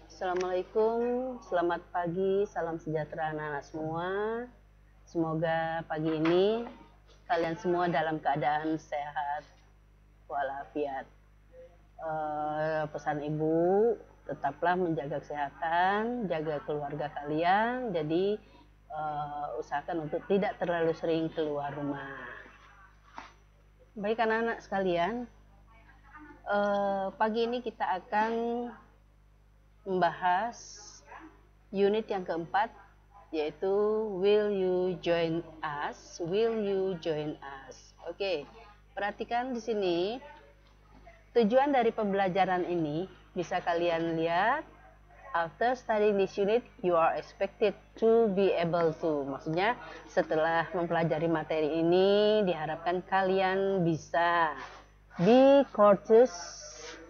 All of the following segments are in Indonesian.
Assalamualaikum, selamat pagi, salam sejahtera anak-anak semua. Semoga pagi ini kalian semua dalam keadaan sehat walafiat. Pesan ibu, tetaplah menjaga kesehatan, jaga keluarga kalian. Jadi usahakan untuk tidak terlalu sering keluar rumah. Baik anak-anak sekalian, pagi ini kita akan membahas unit yang keempat, yaitu Will you join us? Will you join us? Oke, perhatikan di sini. Tujuan dari pembelajaran ini bisa kalian lihat. After studying this unit, you are expected to be able to. Maksudnya setelah mempelajari materi ini, diharapkan kalian bisa be courteous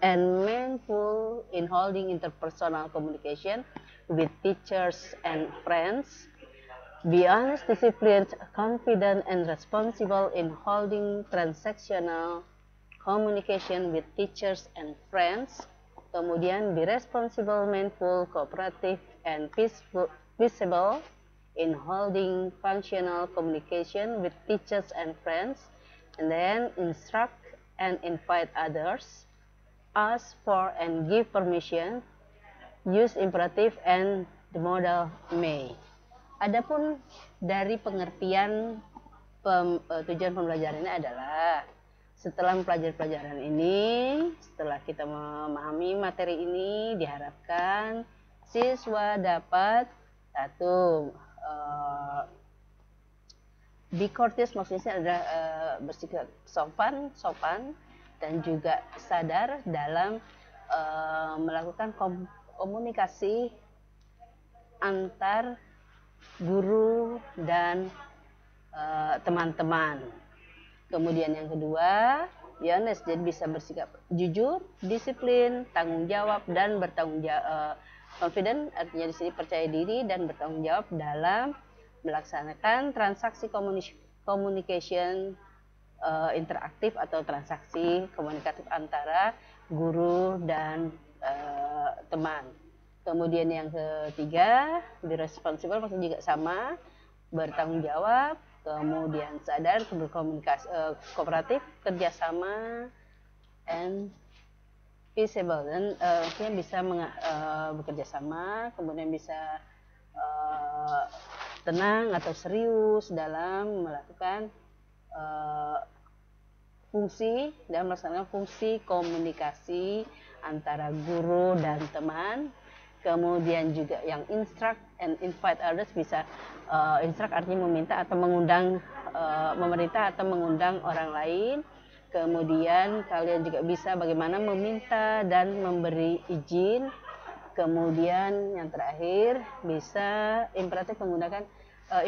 and mindful in holding interpersonal communication with teachers and friends. Be honest, disciplined, confident, and responsible in holding transactional communication with teachers and friends. Kemudian be responsible, mindful, cooperative, and peaceable in holding functional communication with teachers and friends. And then instruct and invite others, ask for and give permission, use imperative and the modal may. Adapun dari pengertian tujuan pembelajaran ini adalah setelah mempelajari pelajaran ini, setelah kita memahami materi ini, diharapkan siswa dapat satu, be courteous, maksudnya adalah bersikap sopan dan juga sadar dalam melakukan komunikasi antar guru dan teman-teman. Kemudian yang kedua, be honest, jadi bisa bersikap jujur, disiplin, tanggung jawab dan bertanggung jawab. Confident artinya di sini percaya diri dan bertanggung jawab dalam melaksanakan transaksi communication interaktif atau transaksi komunikatif antara guru dan teman. Kemudian yang ketiga, be responsible, maksudnya juga sama, bertanggung jawab, kemudian sadar, berkomunikasi, kooperatif, kerjasama, and peaceable, dan artinya bisa bekerja sama, kemudian bisa tenang atau serius dalam melakukan dalam melaksanakan fungsi komunikasi antara guru dan teman. Kemudian juga yang instruct and invite others, bisa instruct artinya meminta atau mengundang, memerintah atau mengundang orang lain. Kemudian kalian juga bisa bagaimana meminta dan memberi izin. Kemudian yang terakhir bisa imperatif, menggunakan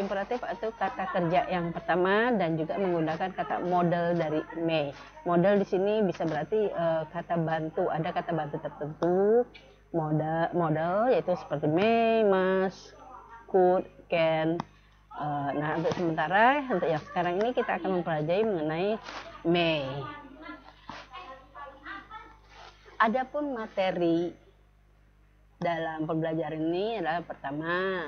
imperatif atau kata kerja yang pertama, dan juga menggunakan kata model dari may. Model di sini bisa berarti kata bantu, ada kata bantu tertentu. Model yaitu seperti may, must, could, can. Nah, untuk sementara, untuk yang sekarang ini kita akan mempelajari mengenai may. Adapun materi dalam pembelajaran ini adalah pertama,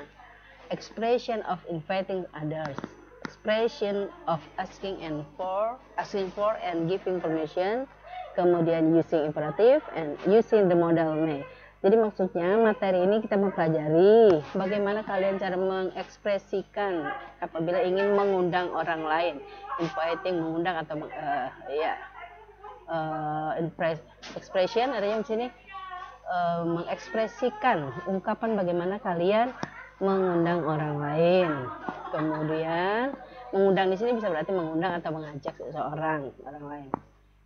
expression of inviting others, expression of asking for and giving permission, kemudian using imperative and using the modal may. Jadi maksudnya materi ini kita mempelajari bagaimana kalian cara mengekspresikan apabila ingin mengundang orang lain, inviting, mengundang atau expression artinya di sini mengekspresikan ungkapan bagaimana kalian mengundang orang lain. Kemudian mengundang di sini bisa berarti mengundang atau mengajak seseorang, orang lain.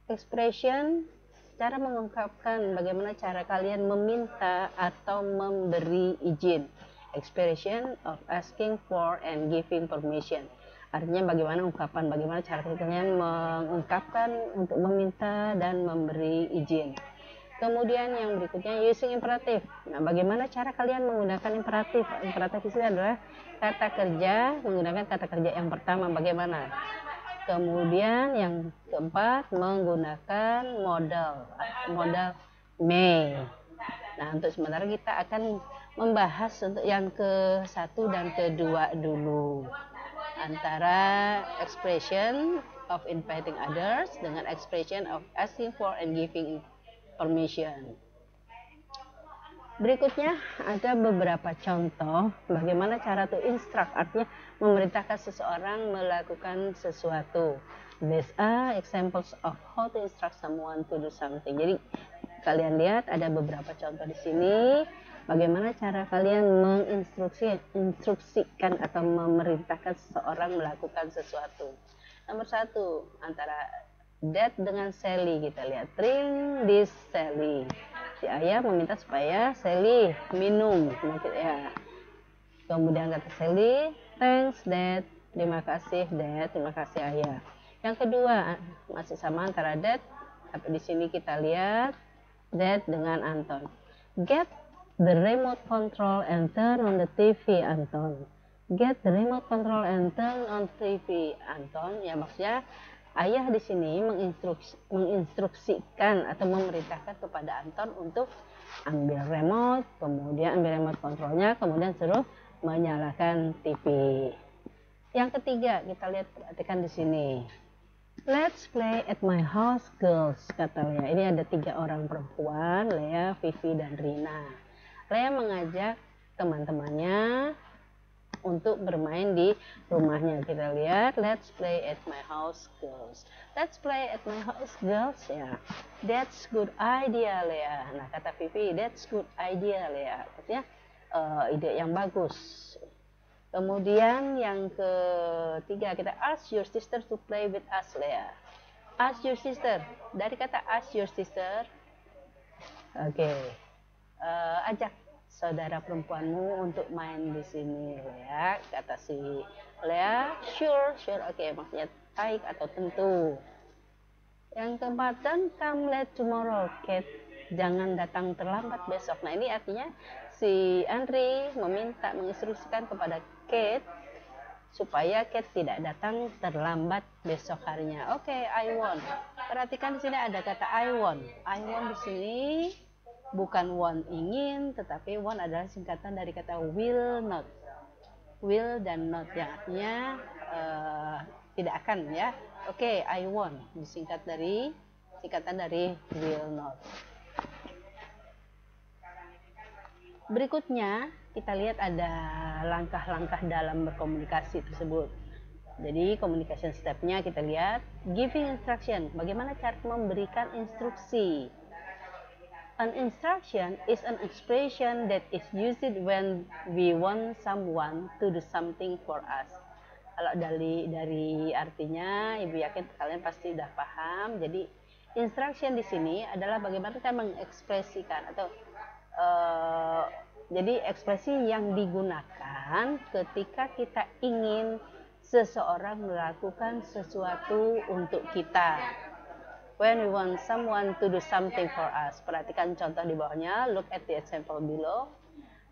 Expression, cara mengungkapkan bagaimana cara kalian meminta atau memberi izin. Expression of asking for and giving permission, artinya bagaimana ungkapan, bagaimana cara kalian mengungkapkan untuk meminta dan memberi izin. Kemudian yang berikutnya using imperative. Nah, bagaimana cara kalian menggunakan imperatif? Imperatif itu adalah kata kerja, menggunakan kata kerja yang pertama bagaimana. Kemudian yang keempat menggunakan modal may. Nah, untuk sementara kita akan membahas untuk yang ke-1 dan ke-2 dulu, antara expression of inviting others dengan expression of asking for and giving permission. Berikutnya ada beberapa contoh bagaimana cara to instruct, artinya memerintahkan seseorang melakukan sesuatu. These are examples of how to instruct someone to do something. Jadi kalian lihat ada beberapa contoh di sini bagaimana cara kalian menginstruksikan atau memerintahkan seseorang melakukan sesuatu. Nomor 1, antara Dad dengan Sally, kita lihat drink this Sally. Si ayah meminta supaya Sally minum, ya. Kemudian kata Sally, thanks Dad, terima kasih Dad, terima kasih ayah. Yang kedua masih sama antara Dad, tapi di sini kita lihat Dad dengan Anton. Get the remote control and turn on the TV, Anton. Get the remote control and turn on TV, Anton. Ya, maksudnya ayah di sini menginstruksikan atau memerintahkan kepada Anton untuk ambil remote, kemudian ambil remote kontrolnya, kemudian suruh menyalakan TV. Yang ketiga, kita lihat, perhatikan di sini. Let's play at my house, girls, kata Lea. Ini ada 3 orang perempuan, Lea, Vivi, dan Rina. Lea mengajak teman-temannya untuk bermain di rumahnya. Kita lihat, let's play at my house, girls. Let's play at my house, girls, ya. That's good idea, Lea. Nah, kata Vivi, that's good idea, Lea. Artinya ide yang bagus. Kemudian yang ketiga, kita ask your sister to play with us, Lea. Ask your sister, dari kata ask your sister, oke, ajak saudara perempuanmu untuk main di sini, Lea. Kata si Lea, sure, oke, maksudnya baik atau tentu. Yang keempat, don't come late tomorrow, Kate. Jangan datang terlambat besok. Nah, ini artinya si Andri menginstruksikan kepada Kate supaya Kate tidak datang terlambat besok harinya. Oke, I want. Perhatikan di sini ada kata I want. I want di sini bukan want ingin, tetapi want adalah singkatan dari kata will not. Will dan not, yang artinya tidak akan, ya. Oke, I want disingkat dari singkatan dari will not. Berikutnya kita lihat ada langkah-langkah dalam berkomunikasi tersebut. Jadi communication step-nya kita lihat, giving instruction, bagaimana cara memberikan instruksi. An instruction is an expression that is used when we want someone to do something for us. Kalau dari artinya, Ibu yakin kalian pasti udah paham. Jadi instruction di sini adalah bagaimana kita mengekspresikan atau jadi ekspresi yang digunakan ketika kita ingin seseorang melakukan sesuatu untuk kita. When we want someone to do something for us. Perhatikan contoh di bawahnya, look at the example below.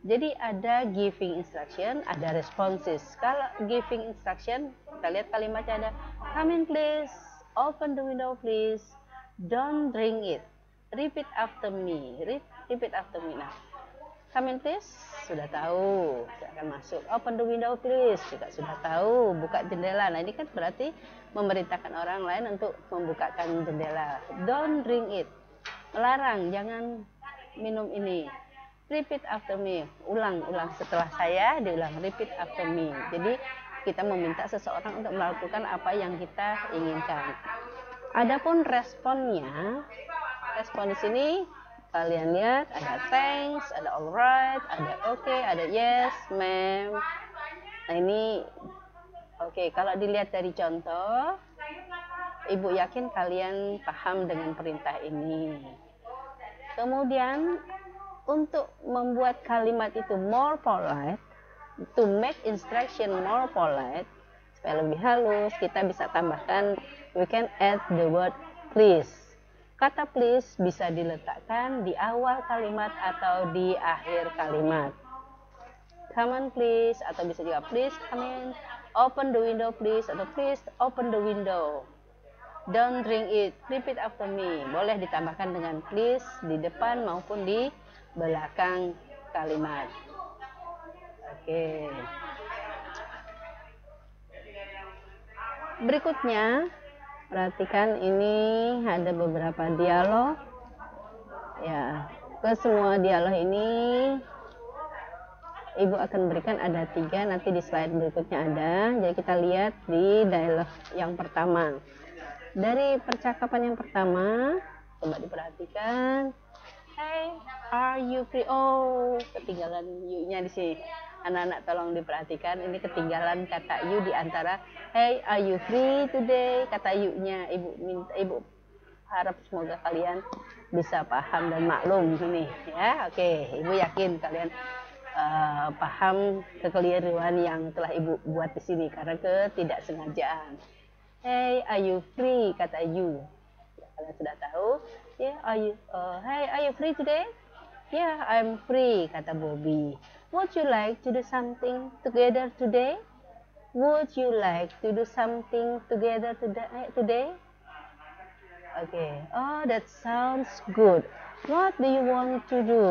Jadi ada giving instruction, ada responses. Kalau giving instruction, kita lihat kalimatnya ada come in please, open the window please, don't drink it, repeat after me, repeat after me. Nah, come in please, sudah tahu, silakan masuk. Open the window please, juga sudah tahu, buka jendela. Nah, ini kan berarti memerintahkan orang lain untuk membukakan jendela. Don't drink it, melarang, jangan minum ini. Repeat after me, ulang setelah saya, diulang, repeat after me. Jadi kita meminta seseorang untuk melakukan apa yang kita inginkan. Adapun responnya, respon di sini kalian lihat ada thanks, ada alright, ada okay, ada yes, ma'am. Nah, ini oke, kalau dilihat dari contoh, Ibu yakin kalian paham dengan perintah ini. Kemudian untuk membuat kalimat itu more polite, to make instruction more polite, supaya lebih halus, kita bisa tambahkan, we can add the word please. Kata please bisa diletakkan di awal kalimat atau di akhir kalimat. Come on please, atau bisa juga please come in. Open the window please, atau please open the window. Don't drink it, repeat after me. Boleh ditambahkan dengan please di depan maupun di belakang kalimat. Oke. Berikutnya, perhatikan ini ada beberapa dialog. Ya, ke semua dialog ini Ibu akan berikan ada 3, nanti di slide berikutnya ada. Jadi kita lihat di dialog yang pertama. Dari percakapan yang pertama, coba diperhatikan. Hey, are you free? Oh, ketinggalan you-nya di sini. Anak-anak tolong diperhatikan, ini ketinggalan kata you di antara hey, are you free today? Kata you-nya. Ibu harap semoga kalian bisa paham dan maklum ini ya. Oke, Ibu yakin kalian paham kekeliruan yang telah Ibu buat di sini karena ketidaksengajaan. Hey, are you free? Kata you. Ya, kalian sudah tahu. Yeah, hey, are you free today? Yeah, I'm free. Kata Bobby. Would you like to do something together today? Would you like to do something together today? Okay. Oh, that sounds good. What do you want to do?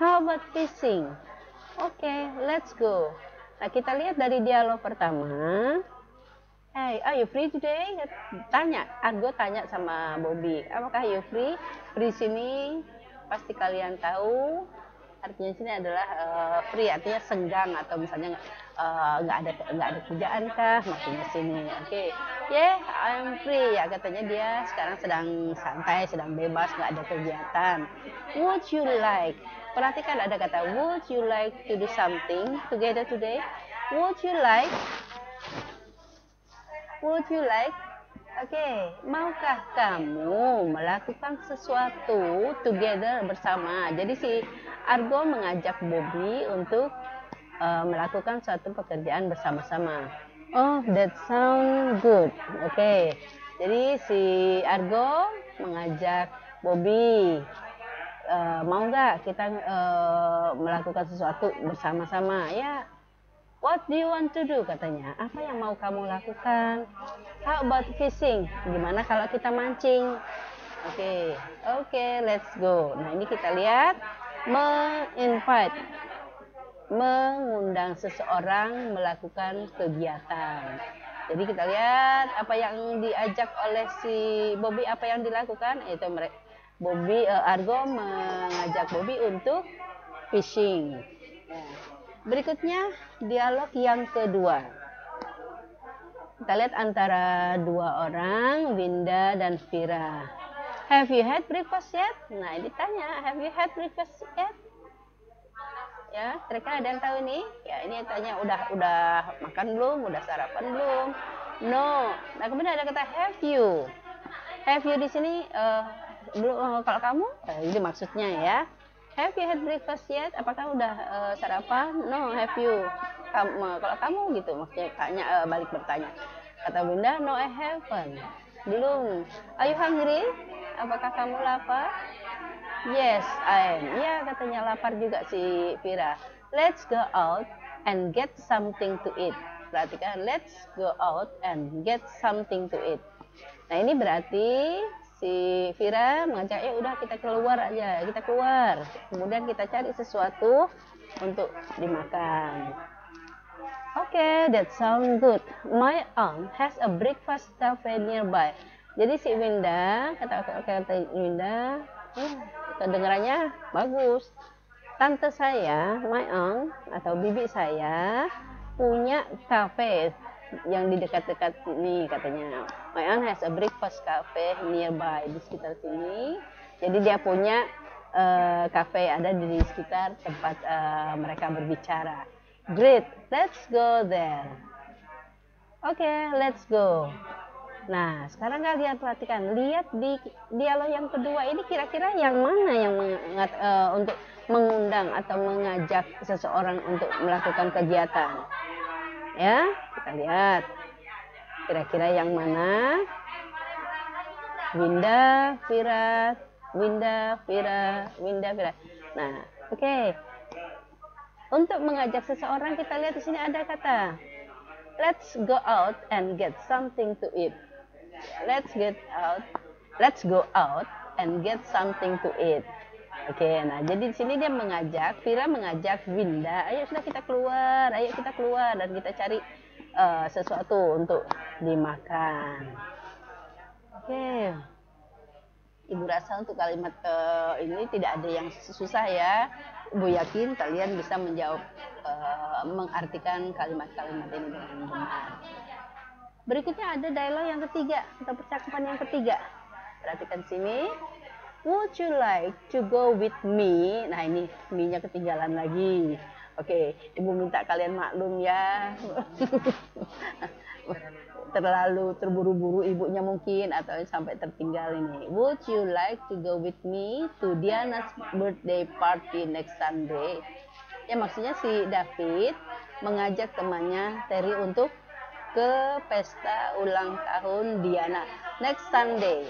How about fishing? Okay, let's go. Nah, kita lihat dari dialog pertama. Hey, are you free today? Argo tanya sama Bobby, apakah you free? Free sini pasti kalian tahu artinya sini adalah free, artinya senggang atau misalnya nggak ada kerjaan kah, maksudnya sini. Oke. Yeah, I'm free. Ya, katanya dia sekarang sedang santai, sedang bebas, nggak ada kegiatan. Would you like? Perhatikan ada kata would you like to do something together today? Would you like? Would you like? Oke, maukah kamu melakukan sesuatu together bersama? Jadi si Argo mengajak Bobby untuk melakukan suatu pekerjaan bersama-sama. Oh, that sound good. Oke, jadi si Argo mengajak Bobby, mau nggak kita melakukan sesuatu bersama-sama? Ya. What do you want to do? Katanya. Apa yang mau kamu lakukan? How about fishing? Gimana kalau kita mancing? Oke, let's go. Nah, ini kita lihat invite, mengundang seseorang melakukan kegiatan. Jadi kita lihat apa yang diajak oleh si Bobby, apa yang dilakukan? Itu Argo mengajak Bobby untuk fishing. Ya. Berikutnya dialog yang kedua. Kita lihat antara dua orang, Winda dan Vira. Have you had breakfast yet? Nah, ditanya, have you had breakfast yet? Ya, mereka ada yang tahu nih? Ya, ini tanya udah makan belum? Udah sarapan belum? No. Nah, kemudian ada kata have you. Have you di sini belum, kalau kamu? Ini maksudnya ya. Have you had breakfast yet? Apakah udah sarapan? No, have you? Kalau kamu gitu, maksudnya balik bertanya. Kata Bunda, no, I haven't. Belum. Are you hungry? Apakah kamu lapar? Yes, I am. Ya, katanya lapar juga si Vira. Let's go out and get something to eat. Perhatikan, let's go out and get something to eat. Nah, ini berarti si Vira mengajak, ya udah kita keluar aja, kita keluar. Kemudian kita cari sesuatu untuk dimakan. Oke, that sounds good. My aunt has a breakfast cafe nearby. Jadi si Winda, kata Winda, kedengarannya bagus. Tante saya, my aunt atau bibi saya punya cafe yang di dekat-dekat sini katanya. My aunt has a breakfast cafe nearby, di sekitar sini. Jadi dia punya cafe ada di sekitar tempat mereka berbicara. Great, let's go there. Oke, let's go. Nah, sekarang kalian perhatikan, lihat di dialog yang kedua ini kira-kira yang mana yang untuk mengundang atau mengajak seseorang untuk melakukan kegiatan. Ya, kita lihat kira-kira yang mana. Winda, Vira. Nah, oke. Untuk mengajak seseorang kita lihat di sini ada kata let's go out and get something to eat. Let's go out and get something to eat. Oke, nah jadi di sini dia mengajak, Vira mengajak Winda, ayo sudah kita keluar, dan kita cari sesuatu untuk dimakan. Oke, Ibu rasa untuk kalimat ini tidak ada yang susah ya. Ibu yakin kalian bisa menjawab, mengartikan kalimat-kalimat ini dengan benar. Berikutnya ada dialog yang ketiga atau percakapan yang ketiga. Perhatikan sini. Would you like to go with me? Nah ini me-nya ketinggalan lagi. Oke, Ibu minta kalian maklum ya. Terlalu terburu-buru ibunya mungkin atau sampai tertinggal ini. Would you like to go with me to Diana's birthday party next Sunday? Ya maksudnya si David mengajak temannya Terry untuk ke pesta ulang tahun Diana next Sunday.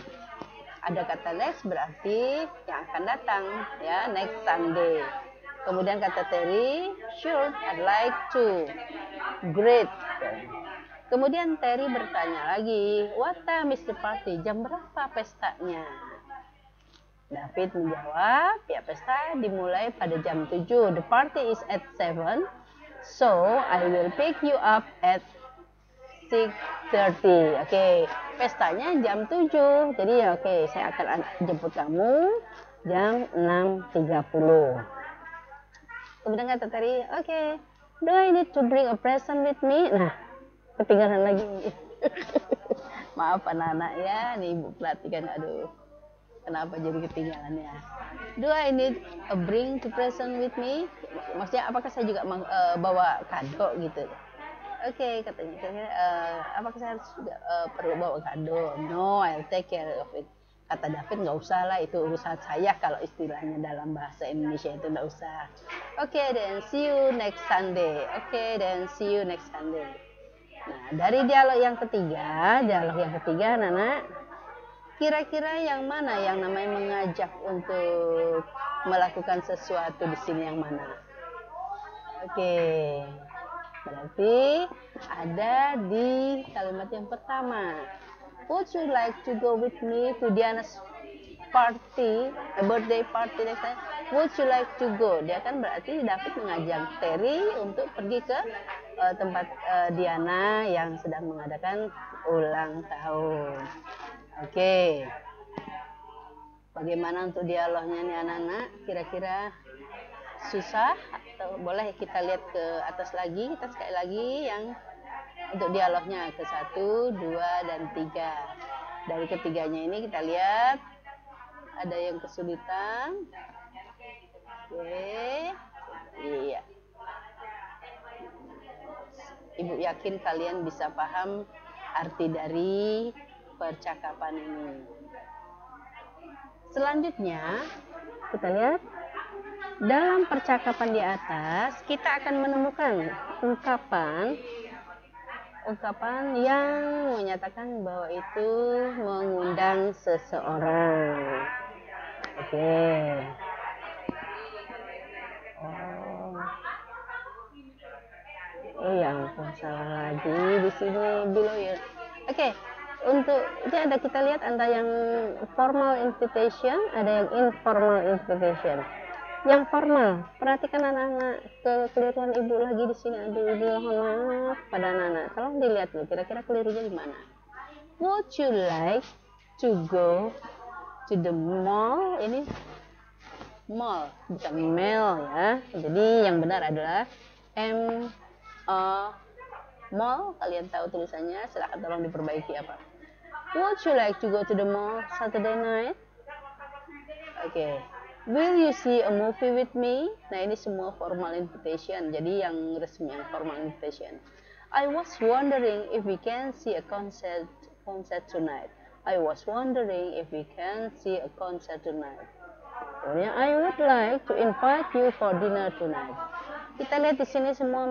Ada kata next berarti yang akan datang ya, next Sunday. Kemudian kata Terry, sure, I'd like to. Great. Kemudian Terry bertanya lagi, what time is the party? Jam berapa pestanya? David menjawab, ya pesta dimulai pada jam 7. The party is at 7. So, I will pick you up at 6:30. Oke, pestanya jam 7. Jadi ya oke, saya akan jemput kamu jam 6:30. Kemudian kata Terry, oke, do I need to bring a present with me? Nah, ketinggalan lagi. Maaf anak-anak ya, nih Ibu perhatikan, aduh. Kenapa jadi ketinggalan ya? Do I need a bring to present with me? Maksudnya apakah saya juga bawa kado gitu? Oke, katanya, apakah saya harus juga perlu bawa kado? No, I'll take care of it. Kata David, nggak usah lah, itu urusan saya kalau istilahnya dalam bahasa Indonesia itu nggak usah. Oke, then see you next Sunday. Oke, then see you next Sunday. Nah, dari dialog yang ketiga, anak-anak, kira-kira yang mana yang namanya mengajak untuk melakukan sesuatu di sini yang mana? Oke. Berarti ada di kalimat yang pertama. Would you like to go with me to Diana's party, a birthday party next time? Would you like to go? Dia kan berarti David mengajak Terry untuk pergi ke tempat Diana yang sedang mengadakan ulang tahun. Oke. Bagaimana untuk dialognya nih anak-anak? Kira-kira susah atau boleh kita lihat ke atas lagi, kita sekali lagi yang untuk dialognya ke 1, 2, dan 3. Dari ketiganya ini kita lihat ada yang kesulitan. Oke, iya. Ibu yakin kalian bisa paham arti dari percakapan ini. Selanjutnya kita lihat dalam percakapan di atas kita akan menemukan ungkapan yang menyatakan bahwa itu mengundang seseorang. Oke. Oh ya ampun, salah lagi di sini below ya. Oke. Untuk ini ada kita lihat ada yang formal invitation, ada yang informal invitation. Yang formal, perhatikan anak-anak, kekeliruan ibu lagi di sini. Aduh, mohon maaf pada anak-anak. Tolong dilihat nih, kira-kira kelirunya di mana? Would you like to go to the mall? Ini mall, bukan mall ya. Jadi yang benar adalah mall. Kalian tahu tulisannya? Silahkan tolong diperbaiki apa. Would you like to go to the mall Saturday night? Oke. Will you see a movie with me? Nah ini semua formal invitation. Jadi yang resmi, yang formal invitation. I was wondering if we can see a concert tonight. I was wondering if we can see a concert tonight. Kemudian I would like to invite you for dinner tonight. Kita lihat di sini semua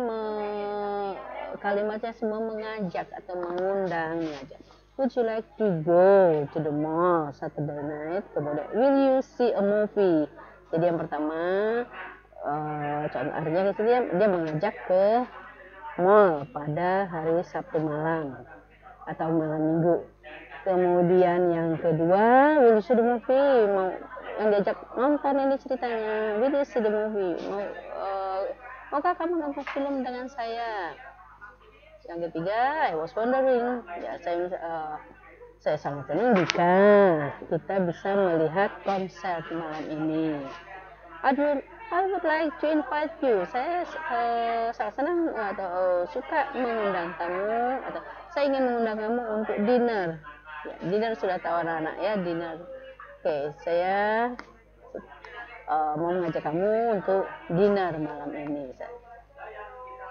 kalimatnya semua mengajak atau mengundang, mengajak. Would you like to go to the mall Saturday night? Kemudian, will you see a movie? Jadi yang pertama, contoh artinya dia mengajak ke mall pada hari Sabtu malam atau malam minggu. Kemudian yang kedua, will you see the movie? yang diajak nonton ini ceritanya. Will you see the movie? Maukah kamu nonton film dengan saya? Yang ketiga, I was wondering. Ya, saya sangat senang jika kita bisa melihat konser malam ini. I would like to invite you. Saya sangat senang atau suka mengundang kamu, atau saya ingin mengundang kamu untuk dinner. Ya, dinner sudah tahu anak-anak ya, dinner. Oke, saya mau mengajak kamu untuk dinner malam ini.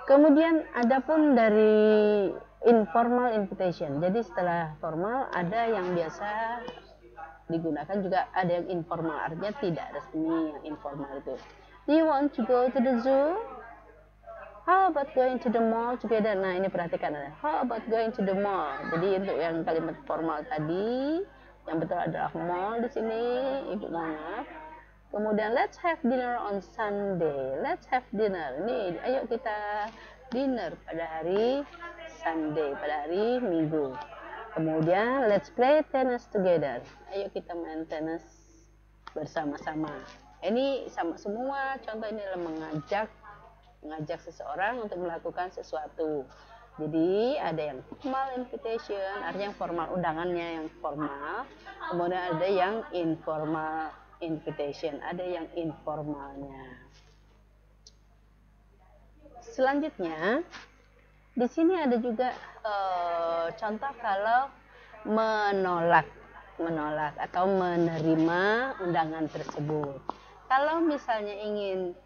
Kemudian adapun dari informal invitation. Jadi setelah formal ada yang biasa digunakan, juga ada yang informal, artinya tidak resmi. Yang informal itu, do you want to go to the zoo? How about going to the mall together? Nah, ini perhatikan, ada how about going to the mall. Jadi untuk yang kalimat formal tadi, yang betul adalah mall di sini, Ibu Mona. Kemudian let's have dinner on Sunday. Let's have dinner. Nih, ayo kita dinner pada hari Sunday, pada hari Minggu. Kemudian let's play tennis together. Ayo kita main tenis bersama-sama. Ini sama semua contoh ini adalah mengajak seseorang untuk melakukan sesuatu. Jadi ada yang formal invitation, artinya formal, undangannya yang formal. Kemudian ada yang informal invitation, ada yang informalnya. Selanjutnya di sini ada juga contoh kalau menolak atau menerima undangan tersebut. Kalau misalnya ingin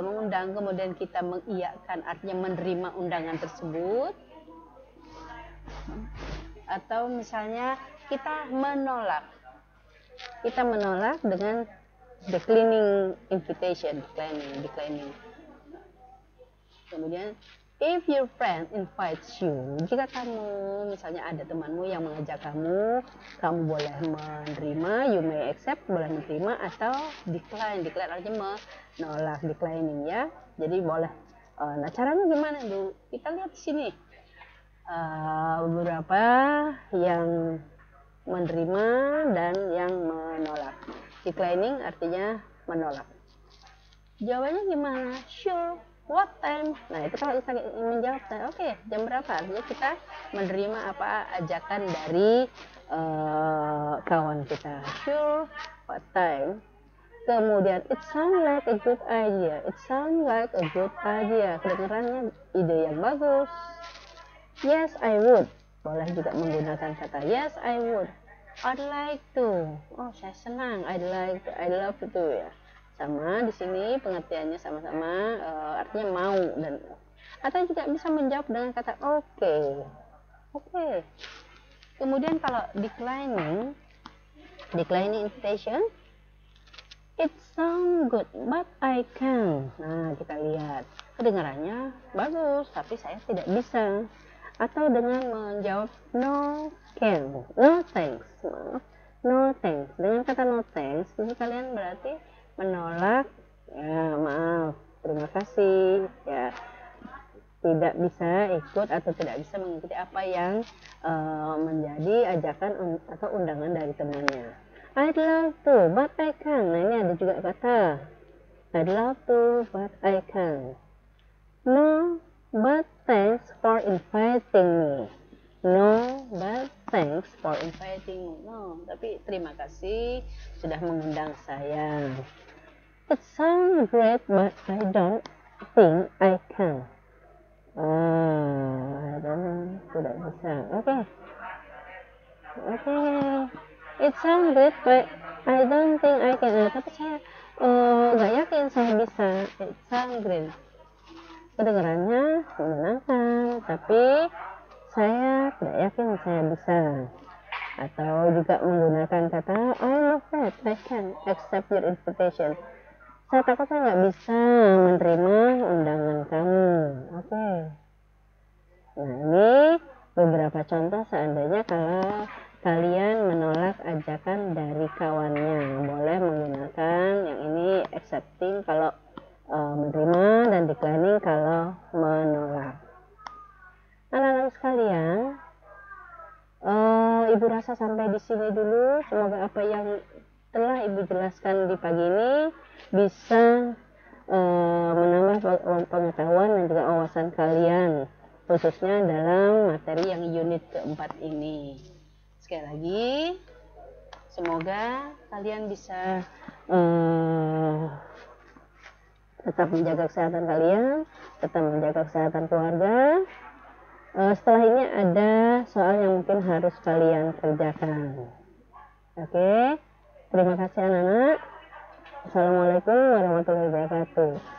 mengundang kemudian kita mengiyakan, artinya menerima undangan tersebut. Atau misalnya kita menolak dengan declining invitation, declining. Kemudian if your friend invites you, jika kamu misalnya ada temanmu yang mengajak kamu boleh menerima, you may accept, boleh menerima, atau decline artinya menolak, declining ya. Jadi boleh. Nah, caranya gimana dulu? Kita lihat di sini beberapa yang menerima dan yang menolak. Declining artinya menolak. Jawabannya gimana? Sure. What time? Nah, itu kalau kita menjawab, oke, jam berapa? Artinya kita menerima apa ajakan dari kawan kita. Sure. What time? Kemudian it sound like a good idea. It sound like a good idea. Kedengarannya ide yang bagus. Yes, I would. Boleh juga menggunakan kata yes, I would. I'd like to. Oh, saya senang. I love to ya. Sama di sini pengertiannya sama-sama, artinya mau, dan atau juga bisa menjawab dengan kata oke. Kemudian kalau declining invitation, it sound good but I can't. Nah, kita lihat kedengarannya bagus tapi saya tidak bisa. Atau dengan menjawab no can, no thanks. Dengan kata no thanks ini kalian berarti menolak, ya maaf, terima kasih, ya tidak bisa ikut atau tidak bisa mengikuti apa yang menjadi ajakan atau undangan dari temannya. I'd love to but I can't. Nah, ini ada juga kata I'd love to but I can't. No but thanks for inviting me. No but thanks for inviting me. No, tapi terima kasih sudah mengundang saya. It sounds great, but I don't think I can. Tidak bisa. Oke. It sounds great, but I don't think I can. Tapi saya nggak yakin saya bisa. It sounds great. Kedengarannya menyenangkan, tapi saya tidak yakin saya bisa. Atau juga menggunakan kata I'm afraid I can accept your invitation. Saya takut saya nggak bisa menerima undangan kamu. Oke. Nah, ini beberapa contoh seandainya kalau kalian menolak ajakan dari kawannya. Boleh menggunakan yang ini accepting kalau menerima dan declining kalau menolak. Anak-anak sekalian, Ibu rasa sampai di sini dulu. Semoga apa yang telah telah Ibu jelaskan di pagi ini bisa menambah pengetahuan dan juga wawasan kalian, khususnya dalam materi yang unit keempat ini. Sekali lagi, semoga kalian bisa tetap menjaga kesehatan kalian, tetap menjaga kesehatan keluarga. Setelah ini ada soal yang mungkin harus kalian kerjakan. Oke, terima kasih anak-anak. Assalamualaikum warahmatullahi wabarakatuh.